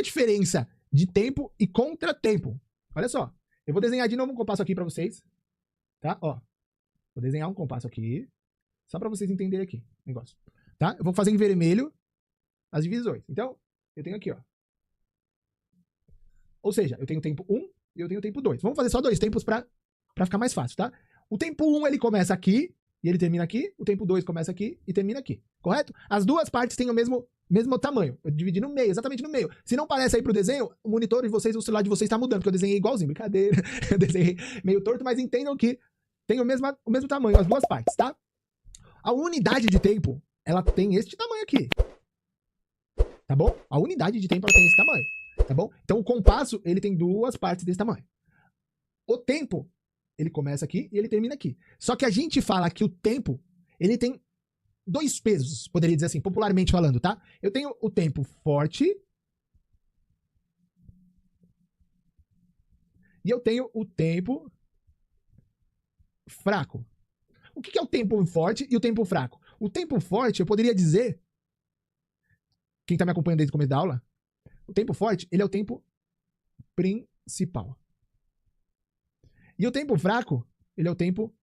diferença de tempo e contratempo. Olha só. Eu vou desenhar de novo um compasso aqui pra vocês. Tá? Ó. Vou desenhar um compasso aqui. Só pra vocês entenderem aqui o negócio. Tá? Eu vou fazer em vermelho as divisões. Então, eu tenho aqui, ó. Ou seja, eu tenho o tempo 1 e eu tenho o tempo 2. Vamos fazer só 2 tempos pra ficar mais fácil, tá? O tempo 1, ele começa aqui e ele termina aqui. O tempo 2 começa aqui e termina aqui. Correto? As duas partes têm o mesmo tamanho. Eu dividi no meio, exatamente no meio. Se não parece aí pro desenho, o monitor de vocês, o celular de vocês tá mudando, porque eu desenhei igualzinho. Brincadeira. Eu desenhei meio torto, mas entendam que tem o mesmo tamanho, as duas partes, tá? A unidade de tempo, ela tem este tamanho aqui. Tá bom? A unidade de tempo, ela tem esse tamanho. Tá bom? Então, o compasso, ele tem duas partes desse tamanho. O tempo, ele começa aqui e ele termina aqui. Só que a gente fala que o tempo, ele tem dois pesos, poderia dizer assim, popularmente falando, tá? Eu tenho o tempo forte e eu tenho o tempo fraco. O que é o tempo forte e o tempo fraco? O tempo forte, eu poderia dizer, quem tá me acompanhando desde o começo da aula, o tempo forte, ele é o tempo principal. E o tempo fraco, ele é o tempo,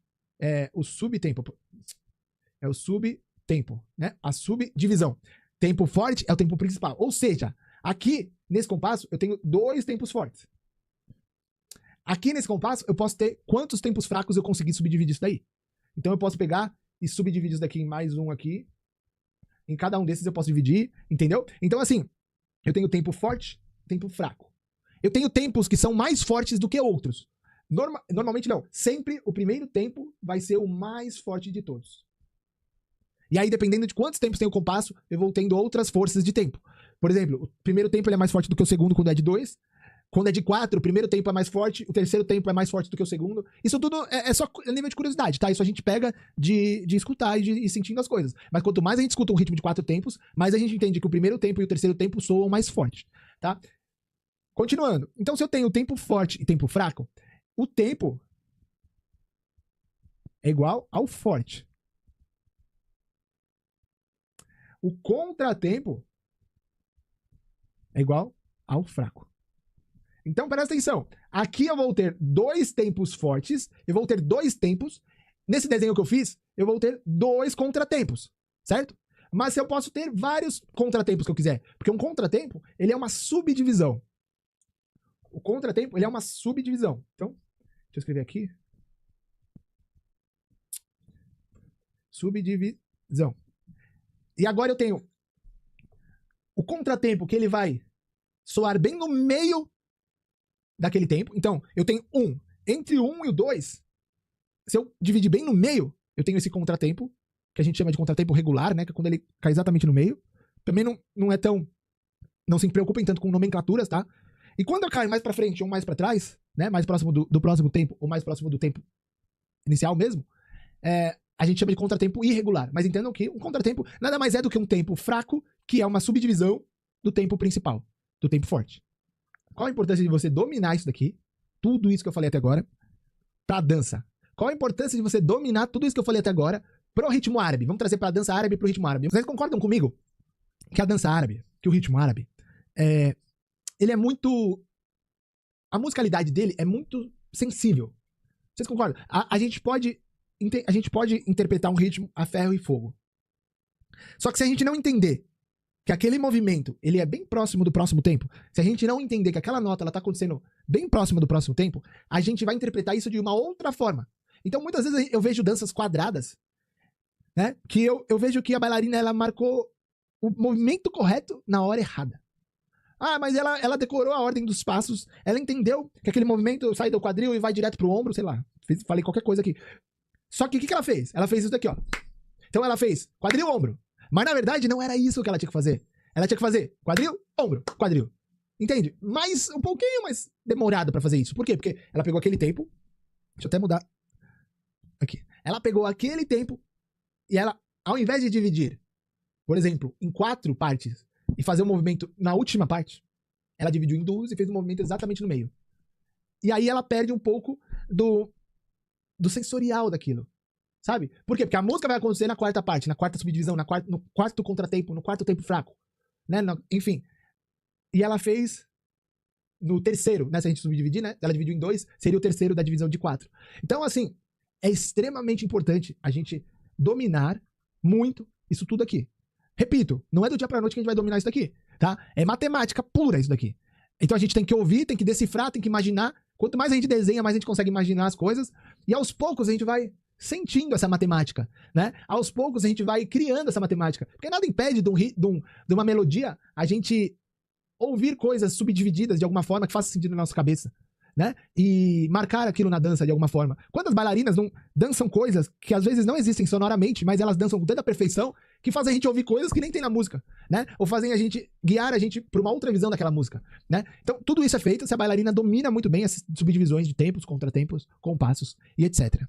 o subtempo. É o subtempo, né? A subdivisão. Tempo forte é o tempo principal. Ou seja, aqui, nesse compasso, eu tenho dois tempos fortes. Aqui nesse compasso, eu posso ter quantos tempos fracos eu conseguir subdividir isso daí. Então eu posso pegar e subdividir isso daqui em mais um aqui. Em cada um desses eu posso dividir, entendeu? Então assim, eu tenho tempo forte, tempo fraco. Eu tenho tempos que são mais fortes do que outros. Normalmente não. Sempre o primeiro tempo vai ser o mais forte de todos. E aí, dependendo de quantos tempos tem o compasso, eu vou tendo outras forças de tempo. Por exemplo, o primeiro tempo ele é mais forte do que o segundo quando é de 2. Quando é de 4, o primeiro tempo é mais forte, o terceiro tempo é mais forte do que o segundo. Isso tudo é só nível de curiosidade, tá? Isso a gente pega de escutar e de ir sentindo as coisas. Mas quanto mais a gente escuta um ritmo de 4 tempos, mais a gente entende que o primeiro tempo e o terceiro tempo soam mais forte, tá? Continuando. Então, se eu tenho tempo forte e tempo fraco, o tempo é igual ao forte. O contratempo é igual ao fraco. Então, presta atenção. Aqui eu vou ter dois tempos fortes, eu vou ter dois tempos. Nesse desenho que eu fiz, eu vou ter dois contratempos, certo? Mas eu posso ter vários contratempos que eu quiser, porque um contratempo, ele é uma subdivisão. O contratempo, ele é uma subdivisão. Então, deixa eu escrever aqui. Subdivisão. E agora eu tenho o contratempo, que ele vai soar bem no meio daquele tempo. Então, eu tenho entre o 1 e o 2, se eu dividir bem no meio, eu tenho esse contratempo, que a gente chama de contratempo regular, né? Que é quando ele cai exatamente no meio. Também não é tão... Não se preocupem tanto com nomenclaturas, tá? E quando eu caio mais pra frente ou mais pra trás, né? Mais próximo do próximo tempo ou mais próximo do tempo inicial mesmo, a gente chama de contratempo irregular. Mas entendam que um contratempo nada mais é do que um tempo fraco, que é uma subdivisão do tempo principal, do tempo forte. Qual a importância de você dominar isso daqui, tudo isso que eu falei até agora, pra dança? Qual a importância de você dominar tudo isso que eu falei até agora pro ritmo árabe? Vamos trazer pra dança árabe e pro ritmo árabe. Vocês concordam comigo que a dança árabe, que o ritmo árabe, ele é muito... A musicalidade dele é muito sensível. Vocês concordam? A gente pode interpretar um ritmo a ferro e fogo. Só que se a gente não entender que aquele movimento, ele é bem próximo do próximo tempo, se a gente não entender que aquela nota, ela tá acontecendo bem próxima do próximo tempo, a gente vai interpretar isso de uma outra forma. Então, muitas vezes eu vejo danças quadradas, né? Que eu vejo que a bailarina, ela marcou o movimento correto na hora errada. Ah, mas ela decorou a ordem dos passos, ela entendeu que aquele movimento sai do quadril e vai direto pro ombro, sei lá. Falei qualquer coisa aqui. Só que o que ela fez? Ela fez isso daqui, ó. Então ela fez quadril, ombro. Mas na verdade não era isso que ela tinha que fazer. Ela tinha que fazer quadril, ombro, quadril. Entende? Mas um pouquinho mais demorado pra fazer isso. Por quê? Porque ela pegou aquele tempo. Deixa eu até mudar. Aqui. Ela pegou aquele tempo e ela, ao invés de dividir, por exemplo, em 4 partes e fazer um movimento na última parte, ela dividiu em 2 e fez um movimento exatamente no meio. E aí ela perde um pouco do sensorial daquilo. Sabe? Por quê? Porque a música vai acontecer na quarta parte, na quarta subdivisão, no quarto contratempo, no quarto tempo fraco. Né? Enfim. E ela fez no terceiro, né? Se a gente subdividir, né? Ela dividiu em 2, seria o terceiro da divisão de 4. Então, assim, é extremamente importante a gente dominar muito isso tudo aqui. Repito, não é do dia pra noite que a gente vai dominar isso daqui, tá? É matemática pura isso daqui. Então a gente tem que ouvir, tem que decifrar, tem que imaginar. Quanto mais a gente desenha, mais a gente consegue imaginar as coisas. E aos poucos a gente vai sentindo essa matemática, né? Aos poucos a gente vai criando essa matemática. Porque nada impede de uma melodia a gente ouvir coisas subdivididas de alguma forma que faça sentido na nossa cabeça, né? E marcar aquilo na dança de alguma forma. Quantas bailarinas não dançam coisas que às vezes não existem sonoramente, mas elas dançam com tanta perfeição que fazem a gente ouvir coisas que nem tem na música, né? Ou fazem a gente guiar a gente para uma outra visão daquela música, né? Então, tudo isso é feito se a bailarina domina muito bem as subdivisões de tempos, contratempos, compassos e etc.